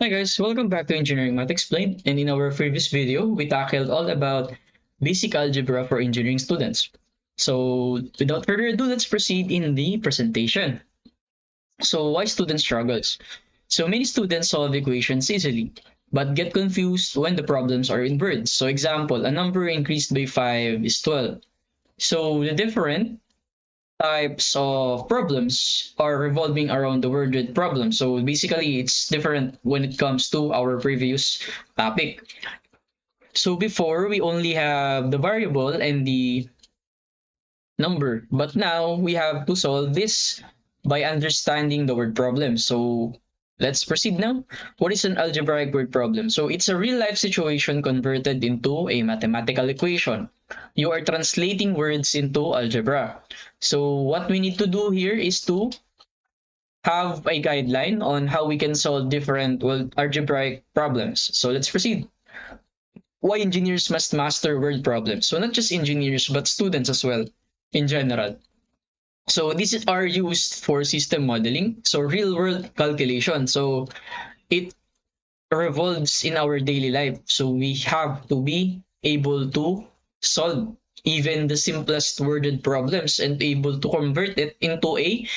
Hi guys, welcome back to Engineering Math Explained. And in our previous video, we tackled all about basic algebra for engineering students. So without further ado, let's proceed in the presentation. So why student struggles? So many students solve equations easily, but get confused when the problems are in words. So example, a number increased by 5 is 12. So the different types of problems are revolving around the worded problem. So basically, it's different when it comes to our previous topic. So before, we only have the variable and the number, but now we have to solve this by understanding the word problem. So let's proceed now. What is an algebraic word problem? So it's a real life situation converted into a mathematical equation. You are translating words into algebra. So what we need to do here is to have a guideline on how we can solve different algebraic problems. So let's proceed. Why engineers must master word problems? So not just engineers but students as well in general. So these are used for system modeling, so real world calculation. So it revolves in our daily life. So we have to be able to solve even the simplest worded problems and able to convert it into a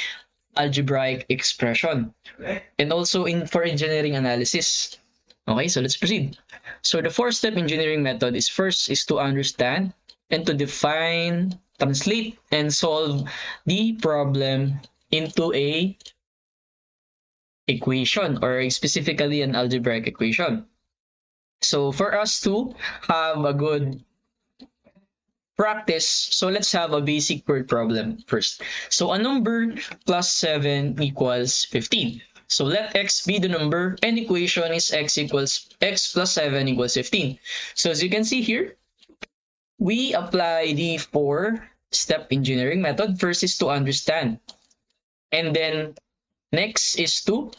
algebraic expression. And also in for engineering analysis. Okay, so let's proceed. So the four-step engineering method is first is to understand and to define, translate, and solve the problem into a equation or specifically an algebraic equation. So for us to have a good practice, so let's have a basic word problem first. So a number plus 7 equals 15. So let x be the number and equation is x plus 7 equals 15. So as you can see here, we apply the four-step engineering method. First is to understand. And then next is to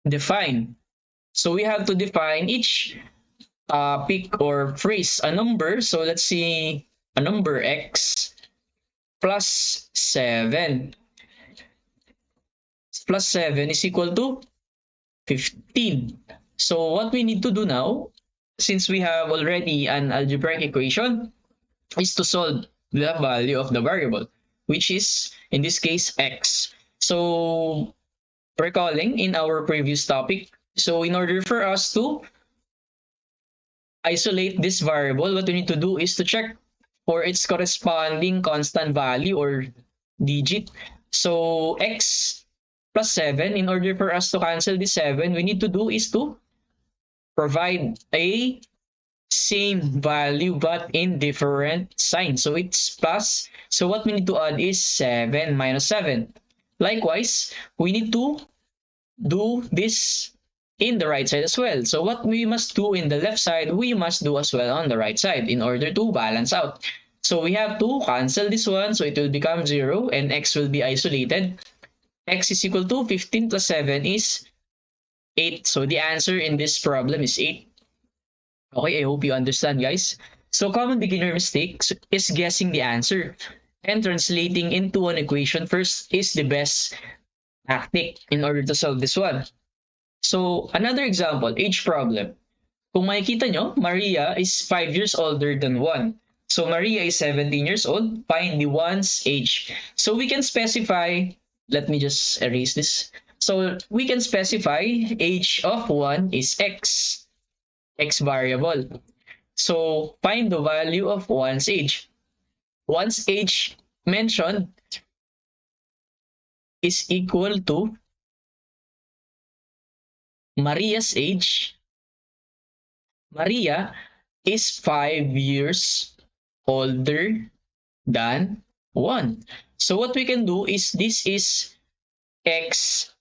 define. So we have to define each pick or phrase a number. So let's see a number x plus 7 plus 7 is equal to 15. So what we need to do now, since we have already an algebraic equation, is to solve the value of the variable, which is in this case x. So recalling in our previous topic, so in order for us to isolate this variable, what we need to do is to check for its corresponding constant value or digit. So x plus 7, in order for us to cancel the 7, we need to do is to provide a same value but in different signs. So it's plus. So what we need to add is 7 minus 7. Likewise, we need to do this in the right side as well. So what we must do in the left side, we must do as well on the right side in order to balance out. So we have to cancel this one, so it will become 0 and x will be isolated. X is equal to 15 plus 7 is 8. So the answer in this problem is 8. Okay, I hope you understand, guys. So common beginner mistake is guessing the answer. And translating into an equation first is the best tactic in order to solve this one. So another example, age problem. Kung makikita nyo, Maria is 5 years older than 1. So Maria is 17 years old. Find the 1's age. So we can specify, let me just erase this. So we can specify age of 1 is x variable. So find the value of 1's age. 1's age mentioned is equal to Maria's age. Maria is 5 years older than 1. So what we can do is this is x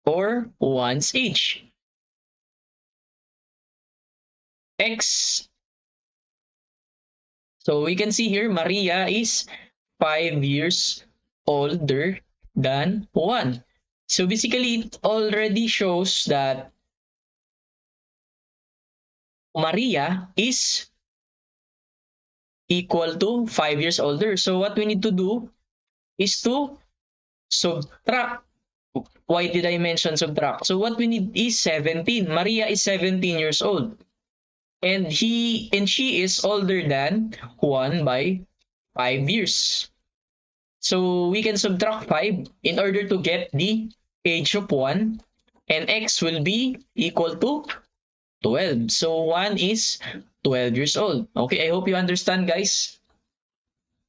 or 1's age. X. So we can see here Maria is 5 years older than 1. So basically it already shows that Maria is equal to 5 years older. So what we need to do is to subtract Why did I mention subtract? So what we need is 17. Maria is 17 years old. And she is older than Juan by 5 years. So we can subtract 5 in order to get the age of Juan, and x will be equal to 12. So Juan is 12 years old. Okay, I hope you understand, guys.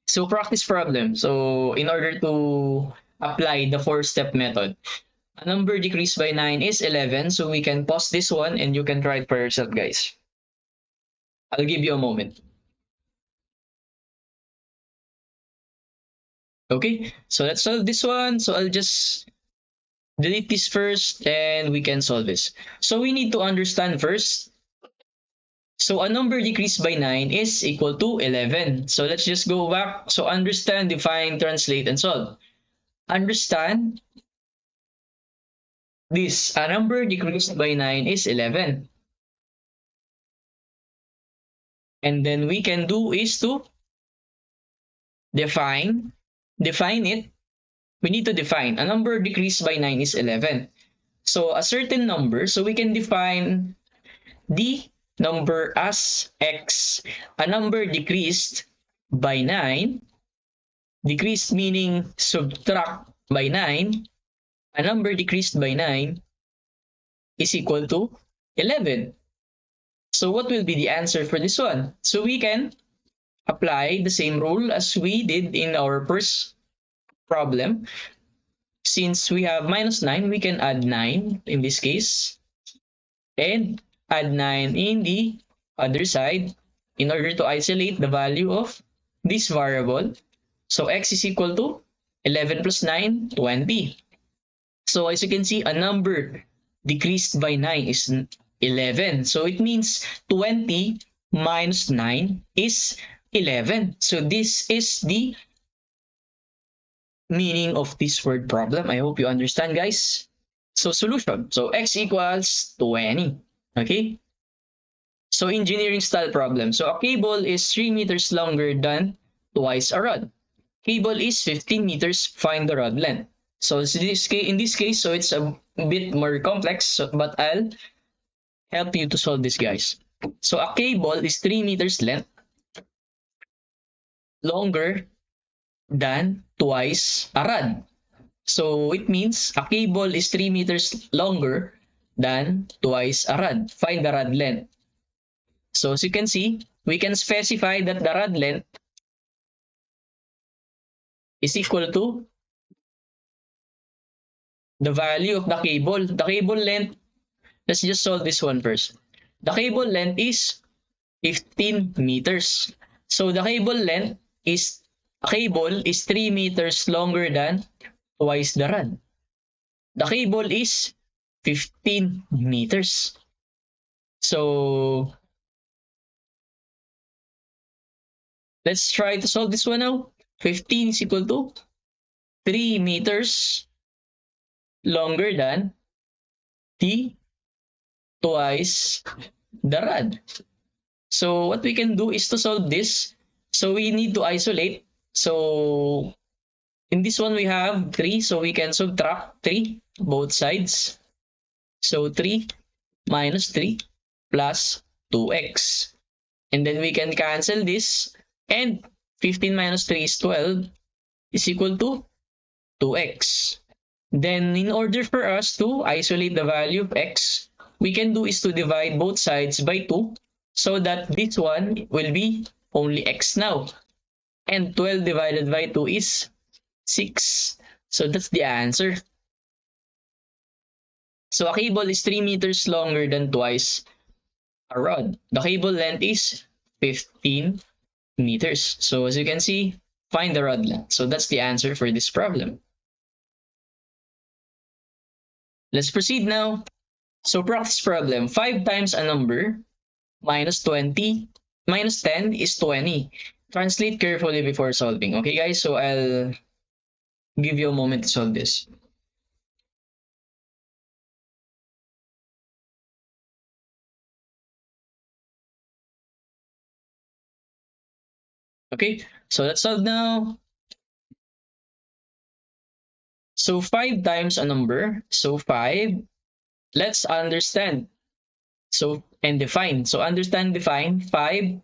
So practice problem. So in order to apply the four-step method, a number decreased by 9 is 11. So we can pause this one and you can try it for yourself, guys. I'll give you a moment. Okay, so let's solve this one. So I'll just delete this first and we can solve this. So we need to understand first. So a number decreased by 9 is equal to 11. So let's just go back. So understand, define, translate, and solve. Understand this. A number decreased by 9 is 11. And then we can do is to define it. We need to define a number decreased by 9 is 11. So a certain number, so we can define the number as x. A number decreased by 9, decreased meaning subtract by 9, a number decreased by 9 is equal to 11. So what will be the answer for this one? So we can apply the same rule as we did in our first problem. Since we have minus 9, we can add 9 in this case and add 9 in the other side in order to isolate the value of this variable. So x is equal to 11 plus 9, 20. So as you can see, a number decreased by 9 is 11. So it means 20 minus 9 is 11. So this is the meaning of this word problem. I hope you understand, guys. So solution. So x equals 20. Okay. So engineering style problem. So a cable is 3 meters longer than twice a rod. Cable is 15 meters. Find the rod length. So in this case, so it's a bit more complex, but I'll help you to solve this, guys. So a cable is 3 meters length, longer than twice a rod. So it means a cable is 3 meters longer than twice a rod. Find the rod length. So as you can see, we can specify that the rod length is equal to the value of the cable. The cable length, let's just solve this one first. The cable length is 15 meters. So the cable length is, a cable is 3 meters longer than twice the rod. The cable is 15 meters. So let's try to solve this one now. 15 is equal to 3 meters longer than the twice the rod. So what we can do is to solve this. So we need to isolate. So in this one we have 3. So we can subtract 3 both sides. So 3 minus 3 plus 2x. And then we can cancel this. And 15 minus 3 is 12 is equal to 2x. Then in order for us to isolate the value of x, we can do is to divide both sides by 2 so that this one will be only x now. And 12 divided by 2 is 6. So that's the answer. So a cable is 3 meters longer than twice a rod. The cable length is 15 meters. So as you can see, find the rod length. So that's the answer for this problem. Let's proceed now. So practice problem. 5 times a number minus 20 minus 10 is 20. Translate carefully before solving. Okay, guys? So I'll give you a moment to solve this. Okay, so let's solve now. So 5 times a number. So 5, let's understand. So, and define. So understand, define. 5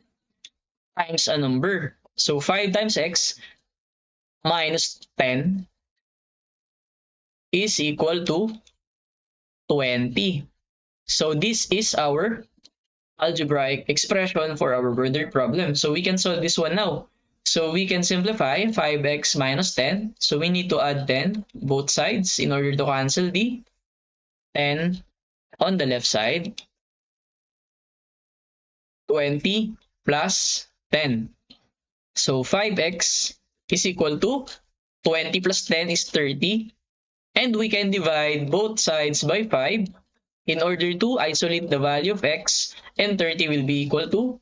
times a number. So 5 times x minus 10 is equal to 20. So this is our algebraic expression for our word problem. So we can solve this one now. So we can simplify 5x minus 10. So we need to add 10 both sides in order to cancel the 10 on the left side. 20 plus 10. So 5x is equal to 20 plus 10 is 30. And we can divide both sides by 5 in order to isolate the value of x, and 30 will be equal to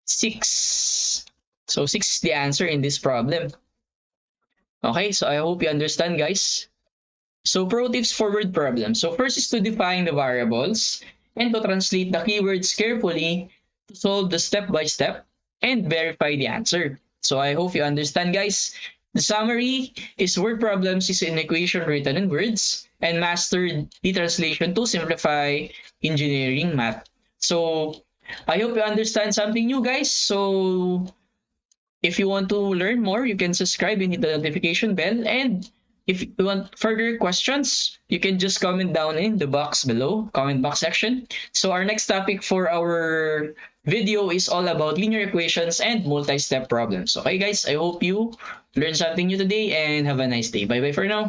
6. So 6 is the answer in this problem. Okay, so I hope you understand, guys. So pro tips for word problems. So first is to define the variables and to translate the keywords carefully to solve the step-by-step and verify the answer. So I hope you understand, guys. The summary is word problems is an equation written in words and master the translation to simplify engineering math. So I hope you understand something new, guys. So if you want to learn more, you can subscribe and hit the notification bell. And if you want further questions, you can just comment down in the box below, comment box section. So our next topic for our video is all about linear equations and multi-step problems. Okay, guys, I hope you learned something new today and have a nice day. Bye-bye for now.